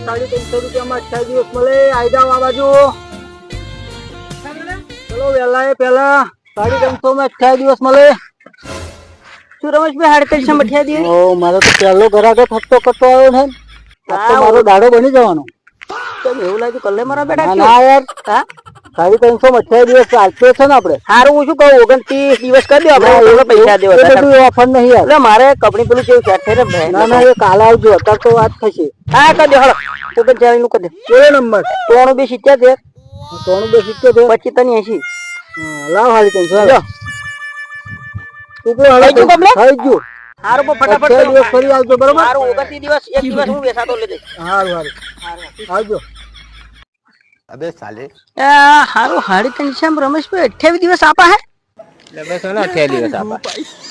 ₹350 માં 28 દિવસ મળે. આઈ જાઓ આ બાજુ. ચલો વેલા એ પેલા 350 માં 28 દિવસ મળે. શું રમેશભાઈ 350 માં 28 દિવસ? ઓ મારો તો પહેલો ઘરાક થતો કરતો આવ્યો ને. આ તો મારો દાડો બની જવાનો. કેમ એવું લાગ્યું કલ્લે મારા બેટા? ના યાર, હા 350 માં 28 દિવસ ચાલતો છે ને આપણે. સારું હું શું કહું 29 દિવસ કરી દો આપણે પૈસા દેવા. એ બધું ઓફર નહીં યાર. એટલે મારે કંપની પેલું કેવું સેટ થઈ ને. ના ના એ કાલે આવજો, અત્યારે તો વાત થશે. હા કરી દો હળો 39 નું કરી દે. કેવો નંબર? 377 372 25 તને 80. લાવ હાલી તને જો ઉપરો હાલો થઈ ગયું complete? થઈ ગયું. હારું પણ ફટાફટ 28 દિવસ ફરી આવજો બરોબર. હારું 29 દિવસ એક દિવસ હું બેસાતો લઈ દઈશ. હારું આવજો. अबे साले હારું 350 રમેશભાઈ 28 દિવસ આપા હે. એટલે બસ ને 28 દિવસ આપા.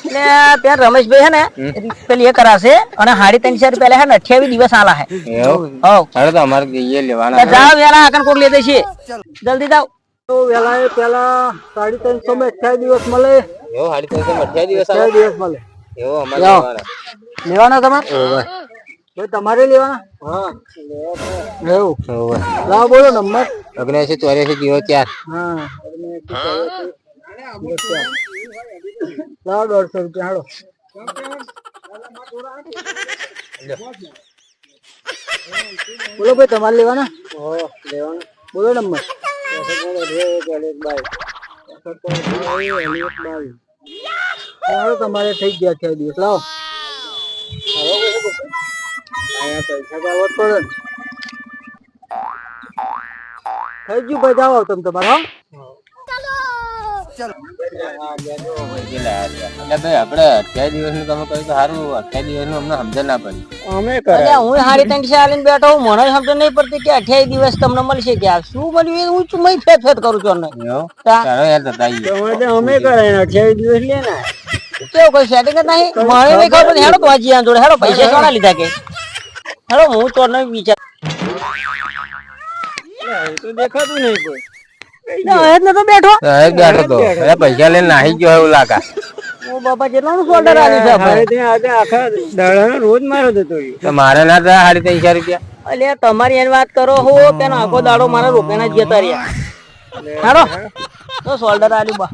એટલે ત્યાં રમેશભાઈ હે ને પેલી એ કરાશે અને 350 પહેલા હે ને 28 દિવસ આલા હે. એવું હો અરે તો અમારે એ લેવાના જાઓ વેલા આકન કોક લેતે છે જલ્દી જાઓ. તો વેલા એ પેલા 350 માં 28 દિવસ મળે. એવું 350 દિવસ 28 દિવસ મળે. એવું અમારે લેવાના. લેવાના તમારે? ભાઈ તમારે લેવાના? હા એવું. લાવ બોલો નંબર. 79 84 04. હા લાવ 150 રૂપિયા હાલો. બોલો ભાઈ તમારે લેવાના? બોલો નંબર. તમારે થઈ ગયા છે દિવસ. લાવો થઈ ગયું ભાઈ. જાઓ તમે તમારે. એટલે ભાઈ આપણે 28 દિવસ નું તમે કહ્યું તો સારું. 28 દિવસ નું અમને સમજ ના પડી. અમે અલ્યા હું 350 આલીને બેઠો હું મને સમજ નહીં પડતી કે 28 દિવસ તમને મળશે કે શું મળ્યું એ હું ચુમઈ ફેત કરું છું ને. એવું ચાલો યાર બતાઈએ. અમે કરાય 28 દિવસ લેના. કેવું કોઈ સેટિંગ જ નહીં મને નહીં ખબર હેડો તો આજી જોડે હેડો પૈસા સોના લીધા કે હેડો હું તો નહીં વિચાર તો દેખાતું નહીં કોઈ. તો બેઠો બેઠો તો અરે પૈસા લઈને નાહી ગયો એવું લાગા. ઓ બાપા કેટલાનું સોલ્ડર આવ્યું છે આપણે. આખા દાડાનો રોજ મારો જતો રહ્યો. તો મારે ના થાય 350 રૂપિયા. અલ્યા તમારી એની વાત કરો હો કે આખો દાડો મારા રૂપિયાના જ જતા રહ્યા. હેડો તો સોલ્ડર આવ્યું બા